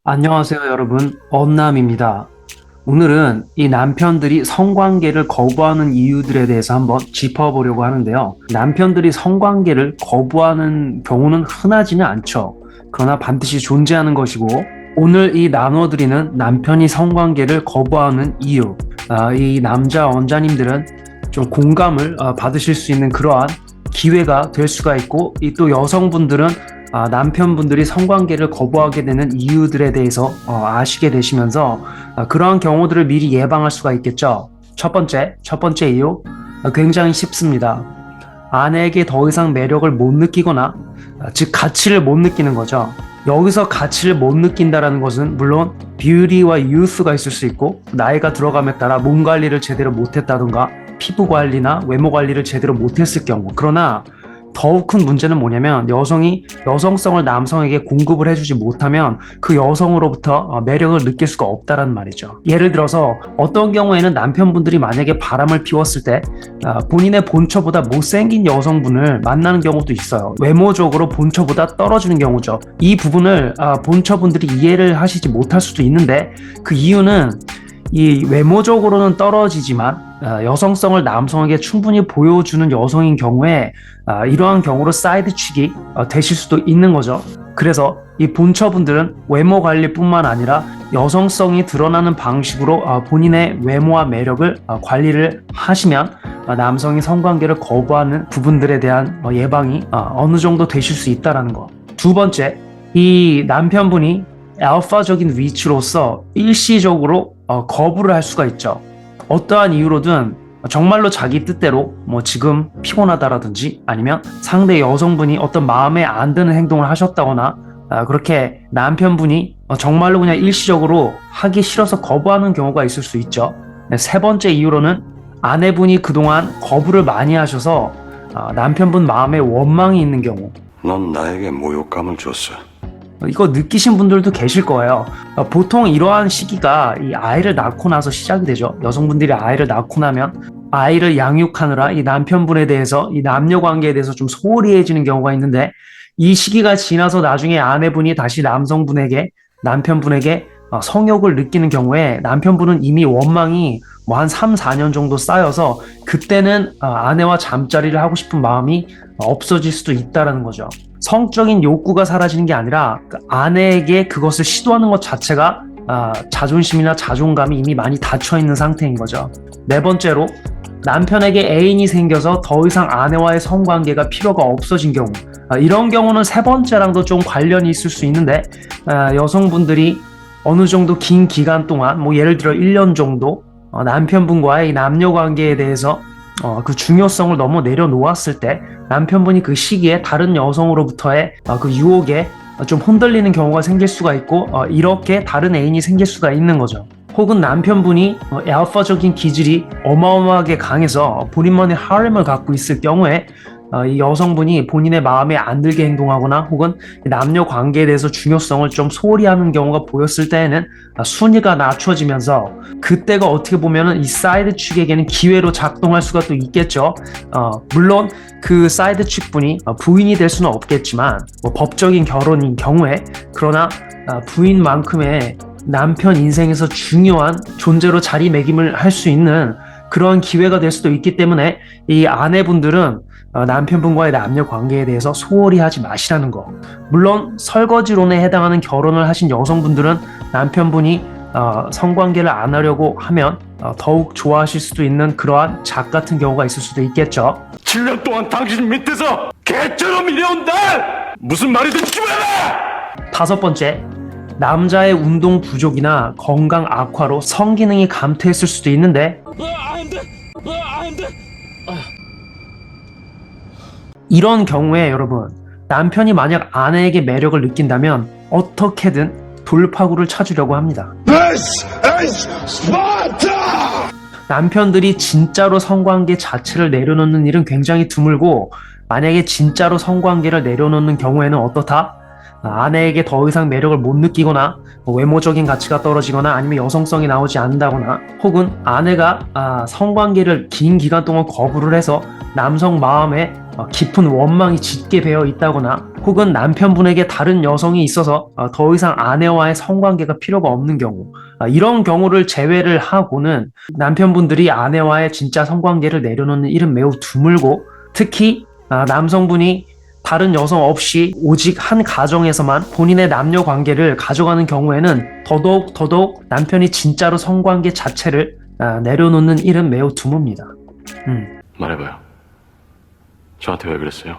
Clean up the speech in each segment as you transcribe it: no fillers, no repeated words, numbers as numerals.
안녕하세요, 여러분. 엄남입니다. 오늘은 이 남편들이 성관계를 거부하는 이유들에 대해서 한번 짚어보려고 하는데요. 남편들이 성관계를 거부하는 경우는 흔하지는 않죠. 그러나 반드시 존재하는 것이고, 오늘 이 나눠드리는 남편이 성관계를 거부하는 이유, 이 남자 원자님들은 좀 공감을 받으실 수 있는 그러한 기회가 될 수가 있고, 이 또 여성분들은 남편분들이 성관계를 거부하게 되는 이유들에 대해서 아시게 되시면서 그러한 경우들을 미리 예방할 수가 있겠죠. 첫 번째 이유, 굉장히 쉽습니다. 아내에게 더 이상 매력을 못 느끼거나, 즉 가치를 못 느끼는 거죠. 여기서 가치를 못 느낀다라는 것은 물론 뷰티와 유스가 있을 수 있고, 나이가 들어감에 따라 몸 관리를 제대로 못했다던가 피부 관리나 외모 관리를 제대로 못했을 경우. 그러나 더욱 큰 문제는 뭐냐면, 여성이 여성성을 남성에게 공급을 해주지 못하면 그 여성으로부터 매력을 느낄 수가 없다는 말이죠. 예를 들어서 어떤 경우에는 남편분들이 만약에 바람을 피웠을 때 본인의 본처보다 못생긴 여성분을 만나는 경우도 있어요. 외모적으로 본처보다 떨어지는 경우죠. 이 부분을 본처분들이 이해를 하시지 못할 수도 있는데, 그 이유는 이 외모적으로는 떨어지지만 여성성을 남성에게 충분히 보여주는 여성인 경우에 이러한 경우로 사이드축이 되실 수도 있는 거죠. 그래서 이 본처분들은 외모 관리뿐만 아니라 여성성이 드러나는 방식으로 본인의 외모와 매력을 관리를 하시면 남성이 성관계를 거부하는 부분들에 대한 예방이 어느 정도 되실 수 있다는 거. 두 번째, 이 남편분이 알파적인 위치로서 일시적으로 거부를 할 수가 있죠. 어떠한 이유로든 정말로 자기 뜻대로 지금 피곤하다라든지, 아니면 상대 여성분이 어떤 마음에 안 드는 행동을 하셨다거나, 그렇게 남편분이 정말로 그냥 일시적으로 하기 싫어서 거부하는 경우가 있을 수 있죠. 세 번째 이유로는 아내분이 그동안 거부를 많이 하셔서 남편분 마음에 원망이 있는 경우. 넌 나에게 모욕감을 줬어. 이거 느끼신 분들도 계실 거예요. 보통 이러한 시기가 이 아이를 낳고 나서 시작이 되죠. 여성분들이 아이를 낳고 나면 아이를 양육하느라 이 남편분에 대해서, 이 남녀 관계에 대해서 좀 소홀히해지는 경우가 있는데, 이 시기가 지나서 나중에 아내분이 다시 남편분에게 성욕을 느끼는 경우에 남편분은 이미 원망이 한 3, 4년 정도 쌓여서 그때는 아내와 잠자리를 하고 싶은 마음이 없어질 수도 있다는 거죠. 성적인 욕구가 사라지는 게 아니라 그 아내에게 그것을 시도하는 것 자체가 자존심이나 자존감이 이미 많이 닫혀 있는 상태인 거죠. 네 번째로, 남편에게 애인이 생겨서 더 이상 아내와의 성관계가 필요가 없어진 경우. 이런 경우는 세 번째랑도 좀 관련이 있을 수 있는데, 여성분들이 어느 정도 긴 기간 동안, 예를 들어 1년 정도 남편분과의 남녀 관계에 대해서 그 중요성을 너무 내려놓았을 때 남편분이 그 시기에 다른 여성으로부터의 그 유혹에 좀 흔들리는 경우가 생길 수가 있고, 이렇게 다른 애인이 생길 수가 있는 거죠. 혹은 남편분이 알파적인 기질이 어마어마하게 강해서 본인만의 하렘을 갖고 있을 경우에 이 여성분이 본인의 마음에 안 들게 행동하거나, 혹은 남녀 관계에 대해서 중요성을 좀 소홀히 하는 경우가 보였을 때에는 순위가 낮춰지면서, 그때가 어떻게 보면은 이 사이드 측에게는 기회로 작동할 수가 또 있겠죠. 물론 그 사이드 측분이 부인이 될 수는 없겠지만, 법적인 결혼인 경우에, 그러나 부인만큼의 남편 인생에서 중요한 존재로 자리매김을 할 수 있는 그런 기회가 될 수도 있기 때문에, 이 아내분들은 남편분과의 남녀 관계에 대해서 소홀히 하지 마시라는 거. 물론 설거지론에 해당하는 결혼을 하신 여성분들은 남편분이 성관계를 안 하려고 하면 더욱 좋아하실 수도 있는 그러한 작 같은 경우가 있을 수도 있겠죠. 7년 동안 당신 밑에서 개처럼 일해온 날! 무슨 말이든 집어라! 다섯 번째, 남자의 운동 부족이나 건강 악화로 성기능이 감퇴했을 수도 있는데, 이런 경우에 여러분, 남편이 만약 아내에게 매력을 느낀다면 어떻게든 돌파구를 찾으려고 합니다. 남편들이 진짜로 성관계 자체를 내려놓는 일은 굉장히 드물고, 만약에 진짜로 성관계를 내려놓는 경우에는 어떻다? 아내에게 더 이상 매력을 못 느끼거나 외모적인 가치가 떨어지거나 아니면 여성성이 나오지 않는다거나 혹은 아내가 성관계를 긴 기간 동안 거부를 해서 남성 마음에 깊은 원망이 짙게 배어 있다거나 혹은 남편분에게 다른 여성이 있어서 더 이상 아내와의 성관계가 필요가 없는 경우 이런 경우를 제외를 하고는 남편분들이 아내와의 진짜 성관계를 내려놓는 일은 매우 드물고 특히 남성분이 다른 여성 없이 오직 한 가정에서만 본인의 남녀 관계를 가져가는 경우에는 더더욱 남편이 진짜로 성관계 자체를 내려놓는 일은 매우 드뭅니다. 말해봐요. 저한테 왜 그랬어요?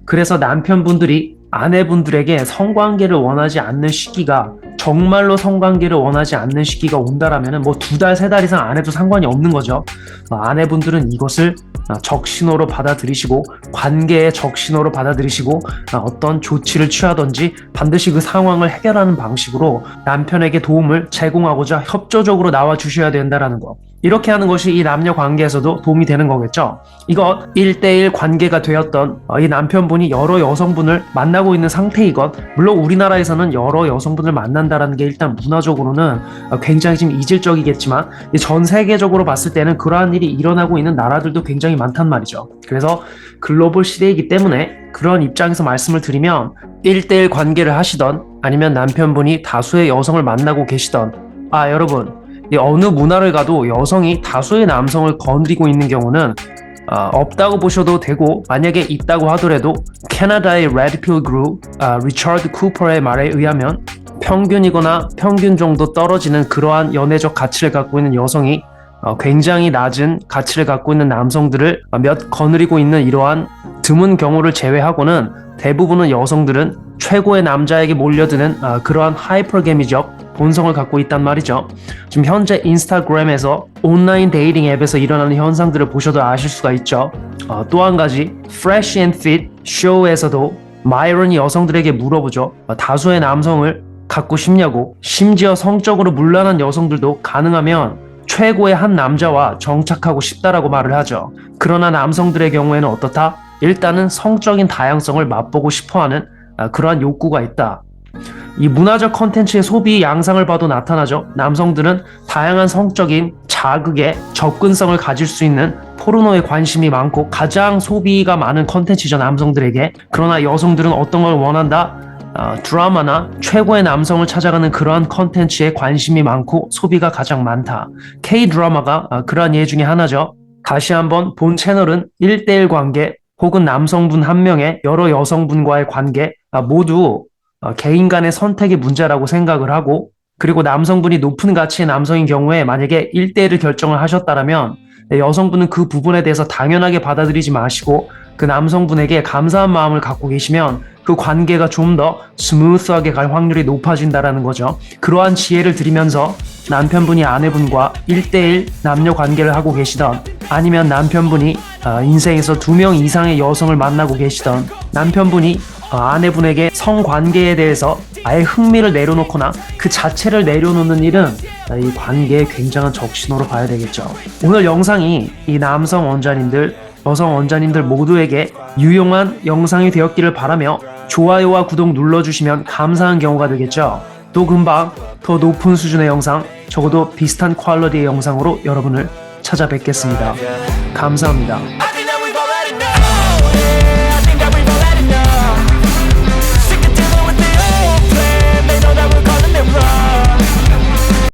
그래서 남편분들이 아내분들에게 성관계를 원하지 않는 시기가 정말로 성관계를 원하지 않는 시기가 온다라면 뭐 2달, 3달 이상 안 해도 상관이 없는 거죠. 아내분들은 이것을 적신호로 받아들이시고 관계의 적신호로 받아들이시고 어떤 조치를 취하든지 반드시 그 상황을 해결하는 방식으로 남편에게 도움을 제공하고자 협조적으로 나와주셔야 된다는 거. 이렇게 하는 것이 이 남녀 관계에서도 도움이 되는 거겠죠. 이것 1대1 관계가 되었던 이 남편분이 여러 여성분을 만나고 있는 상태이건 물론 우리나라에서는 여러 여성분을 만난다는 게 일단 문화적으로는 굉장히 좀 이질적이겠지만 전 세계적으로 봤을 때는 그러한 일이 일어나고 있는 나라들도 굉장히 많단 말이죠. 그래서 글로벌 시대이기 때문에 그런 입장에서 말씀을 드리면 1대1 관계를 하시던 아니면 남편분이 다수의 여성을 만나고 계시던 여러분 어느 문화를 가도 여성이 다수의 남성을 거느리고 있는 경우는 없다고 보셔도 되고 만약에 있다고 하더라도 캐나다의 레드 필 그룹 리처드 쿠퍼의 말에 의하면 평균이거나 평균 정도 떨어지는 그러한 연애적 가치를 갖고 있는 여성이 굉장히 낮은 가치를 갖고 있는 남성들을 몇 거느리고 있는 이러한 드문 경우를 제외하고는 대부분의 여성들은 최고의 남자에게 몰려드는 그러한 하이퍼게미적 본성을 갖고 있단 말이죠. 지금 현재 인스타그램에서 온라인 데이팅 앱에서 일어나는 현상들을 보셔도 아실 수가 있죠. 또 한 가지 Fresh and Fit 쇼에서도 마이런이 여성들에게 물어보죠. 다수의 남성을 갖고 싶냐고. 심지어 성적으로 문란한 여성들도 가능하면 최고의 한 남자와 정착하고 싶다라고 말을 하죠. 그러나 남성들의 경우에는 어떻다? 일단은 성적인 다양성을 맛보고 싶어하는 그러한 욕구가 있다. 이 문화적 컨텐츠의 소비 양상을 봐도 나타나죠. 남성들은 다양한 성적인 자극에 접근성을 가질 수 있는 포르노에 관심이 많고 가장 소비가 많은 컨텐츠죠, 남성들에게. 그러나 여성들은 어떤 걸 원한다? 드라마나 최고의 남성을 찾아가는 그러한 컨텐츠에 관심이 많고 소비가 가장 많다. K-드라마가 그러한 예 중에 하나죠. 다시 한번 본 채널은 1대1 관계 혹은 남성분 한 명의 여러 여성분과의 관계 모두 개인 간의 선택의 문제라고 생각을 하고 그리고 남성분이 높은 가치의 남성인 경우에 만약에 1대1을 결정을 하셨다면 여성분은 그 부분에 대해서 당연하게 받아들이지 마시고 그 남성분에게 감사한 마음을 갖고 계시면 그 관계가 좀 더 스무스하게 갈 확률이 높아진다라는 거죠. 그러한 지혜를 드리면서 남편분이 아내분과 1대1 남녀 관계를 하고 계시던 아니면 남편분이 인생에서 2명 이상의 여성을 만나고 계시던 남편분이 아내분에게 성관계에 대해서 아예 흥미를 내려놓거나 그 자체를 내려놓는 일은 이 관계에 굉장한 적신호로 봐야 되겠죠. 오늘 영상이 이 남성 원자님들, 여성 원자님들 모두에게 유용한 영상이 되었기를 바라며 좋아요와 구독 눌러주시면 감사한 경우가 되겠죠. 또 금방 더 높은 수준의 영상, 적어도 비슷한 퀄리티의 영상으로 여러분을 찾아뵙겠습니다. 감사합니다.